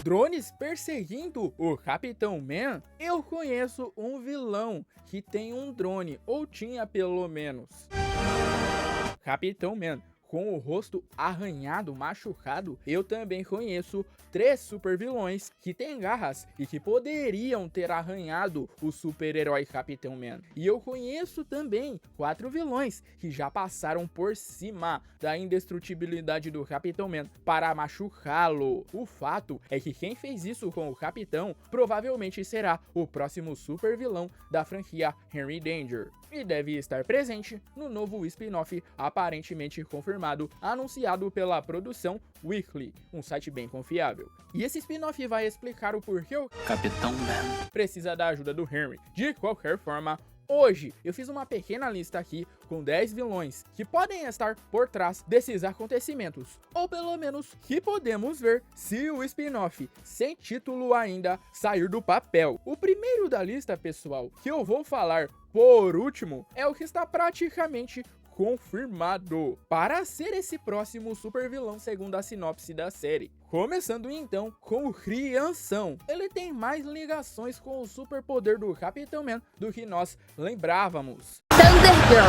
drones perseguindo o Capitão Man, eu conheço um vilão que tem um drone, ou tinha pelo menos. Capitão Man com o rosto arranhado, machucado, eu também conheço 3 super vilões que têm garras e que poderiam ter arranhado o super-herói Capitão Man. E eu conheço também 4 vilões que já passaram por cima da indestrutibilidade do Capitão Man para machucá-lo. O fato é que quem fez isso com o Capitão provavelmente será o próximo super vilão da franquia Henry Danger. E deve estar presente no novo spin-off aparentemente confirmado, anunciado pela produção Weekly, um site bem confiável. E esse spin-off vai explicar o porquê o Capitão Man precisa da ajuda do Henry. De qualquer forma, hoje eu fiz uma pequena lista aqui com 10 vilões que podem estar por trás desses acontecimentos, ou pelo menos que podemos ver se o spin-off sem título ainda sair do papel. O primeiro da lista, pessoal, que eu vou falar por último, é o que está praticamente confirmado para ser esse próximo super vilão segundo a sinopse da série. Começando então com o Crianção. Ele tem mais ligações com o superpoder do Capitão Man do que nós lembrávamos. Thunder Girl,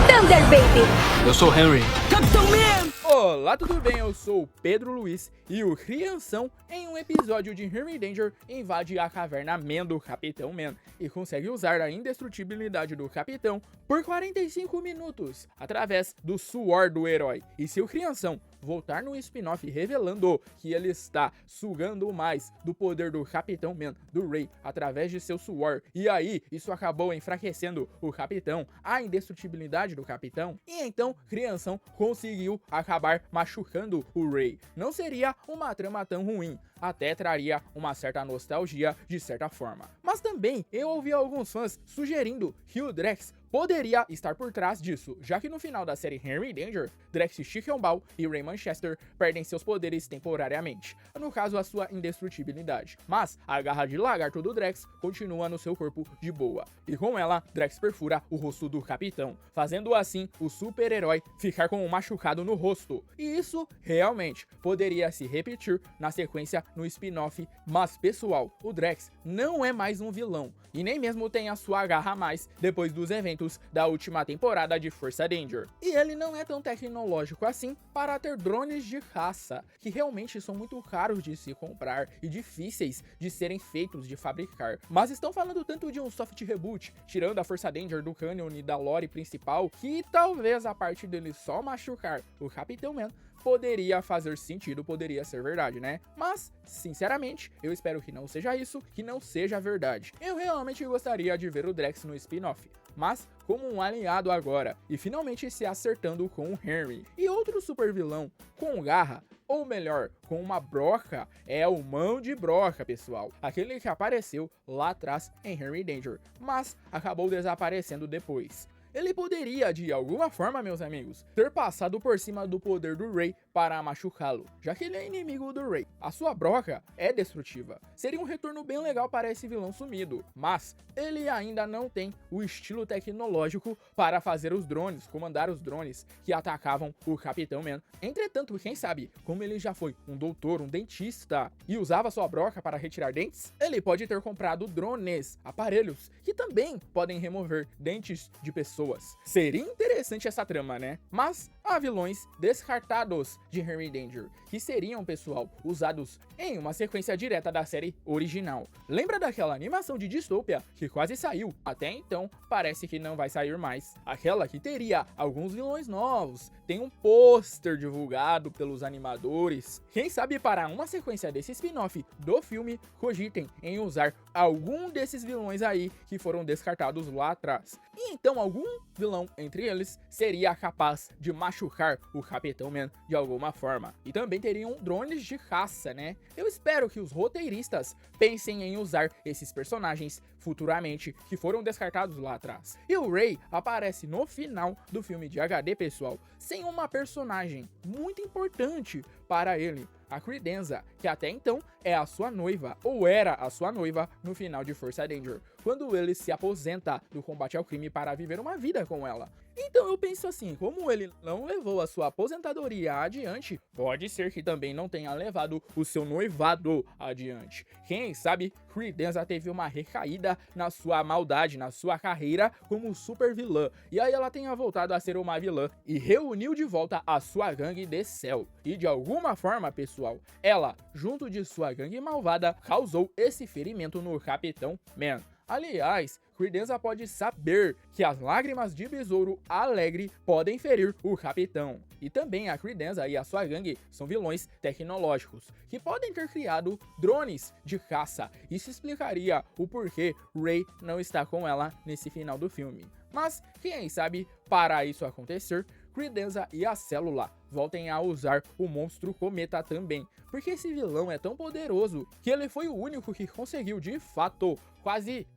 Thunder Baby. Eu sou Henry. Capitão Man. Olá, tudo bem? Eu sou o Pedro Luiz e o Crianção, em um episódio de Henry Danger, invade a caverna Man do Capitão Man e consegue usar a indestrutibilidade do Capitão por 45 minutos, através do suor do herói. E se o Crianção voltar no spin-off revelando que ele está sugando mais do poder do Capitão Man, do Ray, através de seu suor, e aí isso acabou enfraquecendo o Capitão, a indestrutibilidade do Capitão, e então Crianção conseguiu acabar machucando o Ray. Não seria uma trama tão ruim, até traria uma certa nostalgia de certa forma. Mas também eu ouvi alguns fãs sugerindo que o Drax poderia estar por trás disso, já que no final da série Henry Danger, Drax Chickenball e Ray Manchester perdem seus poderes temporariamente, no caso a sua indestrutibilidade, mas a garra de lagarto do Drax continua no seu corpo de boa, e com ela, Drax perfura o rosto do Capitão, fazendo assim o super-herói ficar com um machucado no rosto, e isso realmente poderia se repetir na sequência no spin-off, mas pessoal, o Drax não é mais um vilão, e nem mesmo tem a sua garra a mais depois dos eventos da última temporada de Força Danger. E ele não é tão tecnológico assim para ter drones de caça, que realmente são muito caros de se comprar e difíceis de serem feitos de fabricar. Mas estão falando tanto de um soft reboot, tirando a Força Danger do canon e da lore principal, que talvez a parte dele só machucar o Capitão Man poderia fazer sentido, poderia ser verdade, né? Mas, sinceramente, eu espero que não seja isso, que não seja verdade. Eu realmente gostaria de ver o Drax no spin-off, mas como um aliado agora, e finalmente se acertando com o Henry. E outro super vilão com garra, ou melhor, com uma broca, é o Mão de Broca, pessoal. Aquele que apareceu lá atrás em Henry Danger, mas acabou desaparecendo depois. Ele poderia, de alguma forma, meus amigos, ter passado por cima do poder do Ray para machucá-lo, já que ele é inimigo do Ray. A sua broca é destrutiva. Seria um retorno bem legal para esse vilão sumido, mas ele ainda não tem o estilo tecnológico para fazer os drones, comandar os drones que atacavam o Capitão Man. Entretanto, quem sabe, como ele já foi um doutor, um dentista, e usava sua broca para retirar dentes, ele pode ter comprado drones, aparelhos, que também podem remover dentes de pessoas. Seria interessante essa trama, né? Mas há vilões descartados de Henry Danger, que seriam, pessoal, usados em uma sequência direta da série original. Lembra daquela animação de Dystopia que quase saiu? Até então, parece que não vai sair mais. Aquela que teria alguns vilões novos, tem um pôster divulgado pelos animadores. Quem sabe para uma sequência desse spin-off do filme, cogitem em usar algum desses vilões aí que foram descartados lá atrás. E então algum vilão entre eles seria capaz de machucar o Capitão Man de alguma forma. E também teriam drones de caça, né? Eu espero que os roteiristas pensem em usar esses personagens futuramente que foram descartados lá atrás. E o Ray aparece no final do filme de HD, pessoal, sem uma personagem muito importante para ele, a Credenza, que até então é a sua noiva, ou era a sua noiva no final de Força Danger. quando ele se aposenta do combate ao crime para viver uma vida com ela. Então eu penso assim, como ele não levou a sua aposentadoria adiante, pode ser que também não tenha levado o seu noivado adiante. Quem sabe Credenza teve uma recaída na sua maldade, na sua carreira como super vilã, e aí ela tenha voltado a ser uma vilã e reuniu de volta a sua gangue de Cell. E de alguma forma, pessoal, ela, junto de sua gangue malvada, causou esse ferimento no Capitão Man. Aliás, Credenza pode saber que as lágrimas de Besouro Alegre podem ferir o Capitão. E também a Credenza e a sua gangue são vilões tecnológicos, que podem ter criado drones de caça. Isso explicaria o porquê Rey não está com ela nesse final do filme. Mas, quem sabe, para isso acontecer, Credenza e a Célula voltem a usar o monstro cometa também, porque esse vilão é tão poderoso que ele foi o único que conseguiu de fato quase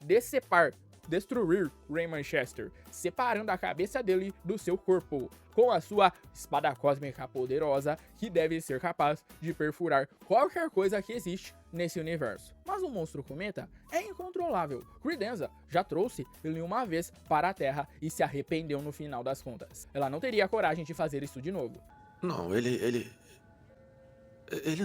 destruir Ray Manchester, separando a cabeça dele do seu corpo, com a sua espada cósmica poderosa que deve ser capaz de perfurar qualquer coisa que existe nesse universo. Mas o monstro cometa é incontrolável. Credenza já trouxe ele uma vez para a Terra e se arrependeu no final das contas. Ela não teria coragem de fazer isso de novo. Não, ele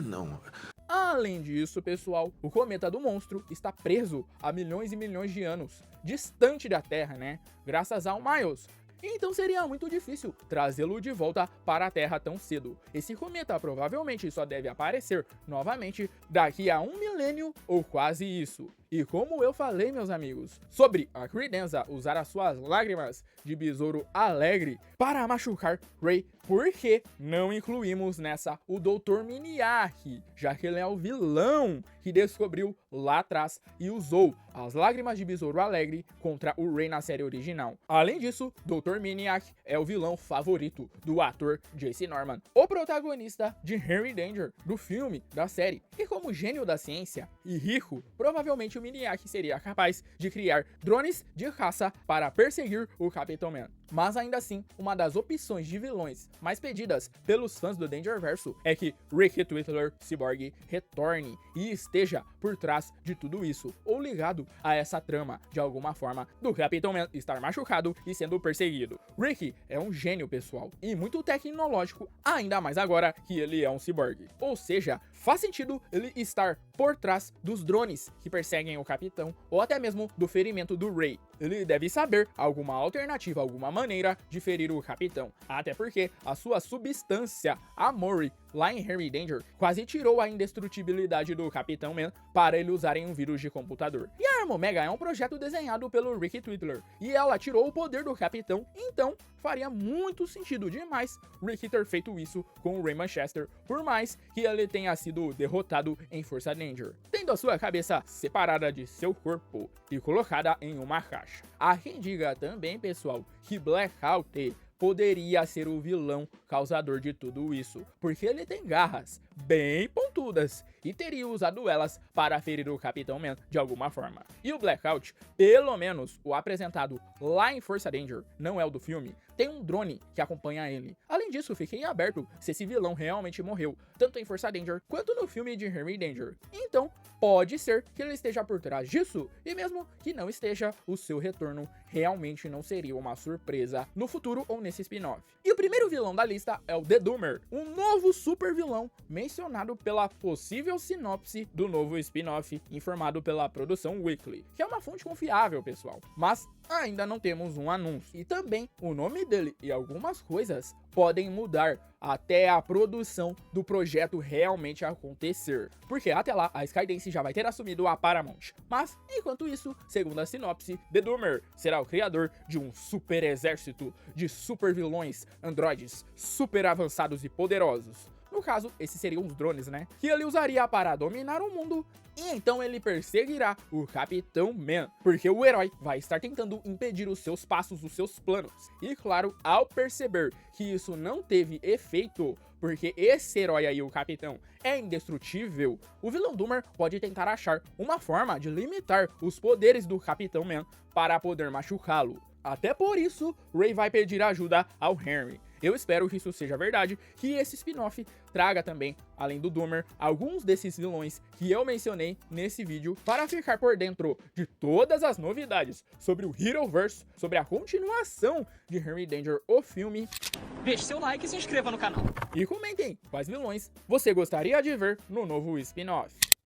não. Além disso, pessoal, o cometa do monstro está preso há milhões e milhões de anos, distante da Terra, né? Graças ao Miles. Então seria muito difícil trazê-lo de volta para a Terra tão cedo. Esse cometa provavelmente só deve aparecer novamente daqui a 1 milênio ou quase isso. E como eu falei, meus amigos, sobre a Credenza usar as suas lágrimas de Besouro Alegre para machucar Rey, por que não incluímos nessa o Dr. Miniark, já que ele é o vilão que descobriu lá atrás e usou as lágrimas de Besouro Alegre contra o Rey na série original. Além disso, Dr. Miniark é o vilão favorito do ator Jace Norman, o protagonista de Henry Danger, do filme, da série. E como gênio da ciência e rico, provavelmente o Miniark seria capaz de criar drones de caça para perseguir o Capitão Man. Mas ainda assim, uma das opções de vilões mais pedidas pelos fãs do Dangerverso é que Ricky Twittler Cyborg retorne e esteja por trás de tudo isso, ou ligado a essa trama de alguma forma do Capitão Man estar machucado e sendo perseguido. Ricky é um gênio, pessoal, e muito tecnológico, ainda mais agora que ele é um cyborg. Ou seja, faz sentido ele estar por trás dos drones que perseguem o Capitão, ou até mesmo do ferimento do Rey. Ele deve saber alguma alternativa, alguma maneira de ferir o Capitão, até porque a sua substância, a Mori, lá em Henry Danger, quase tirou a indestrutibilidade do Capitão Man para ele usar em um vírus de computador. E a Arma Omega é um projeto desenhado pelo Ricky Twittler, e ela tirou o poder do Capitão, então faria muito sentido demais Ricky ter feito isso com o Ray Manchester, por mais que ele tenha sido derrotado em Força Danger, tendo a sua cabeça separada de seu corpo e colocada em uma caixa. Há quem diga também, pessoal, que Blackout poderia ser o vilão causador de tudo isso, porque ele tem garras bem pontudas e teria usado elas para ferir o Capitão Man de alguma forma. E o Blackout, pelo menos o apresentado lá em Força Danger, não é o do filme, tem um drone que acompanha ele. Além disso, fiquei aberto se esse vilão realmente morreu, tanto em Força Danger quanto no filme de Henry Danger. Então, pode ser que ele esteja por trás disso, e mesmo que não esteja, o seu retorno realmente não seria uma surpresa no futuro ou nesse spin-off. E o primeiro vilão da lista é o The Doomer, um novo super vilão mencionado pela possível sinopse do novo spin-off informado pela produção Weekly, que é uma fonte confiável, pessoal, mas ainda não temos um anúncio. E também o nome dele e algumas coisas podem mudar até a produção do projeto realmente acontecer, porque até lá a Skydance já vai ter assumido a Paramount. Mas, enquanto isso, segundo a sinopse, The Doomer será o criador de um super exército de super vilões androides super avançados e poderosos. No caso, esses seriam os drones, né? Que ele usaria para dominar o mundo, e então ele perseguirá o Capitão Man, porque o herói vai estar tentando impedir os seus passos, os seus planos. E claro, ao perceber que isso não teve efeito, porque esse herói aí, o Capitão, é indestrutível, o vilão Doomer pode tentar achar uma forma de limitar os poderes do Capitão Man para poder machucá-lo. Até por isso, Rey vai pedir ajuda ao Henry. Eu espero que isso seja verdade, que esse spin-off traga também, além do Doomer, alguns desses vilões que eu mencionei nesse vídeo para ficar por dentro de todas as novidades sobre o Heroverse, sobre a continuação de Henry Danger, o filme. Deixe seu like e se inscreva no canal. E comentem quais vilões você gostaria de ver no novo spin-off.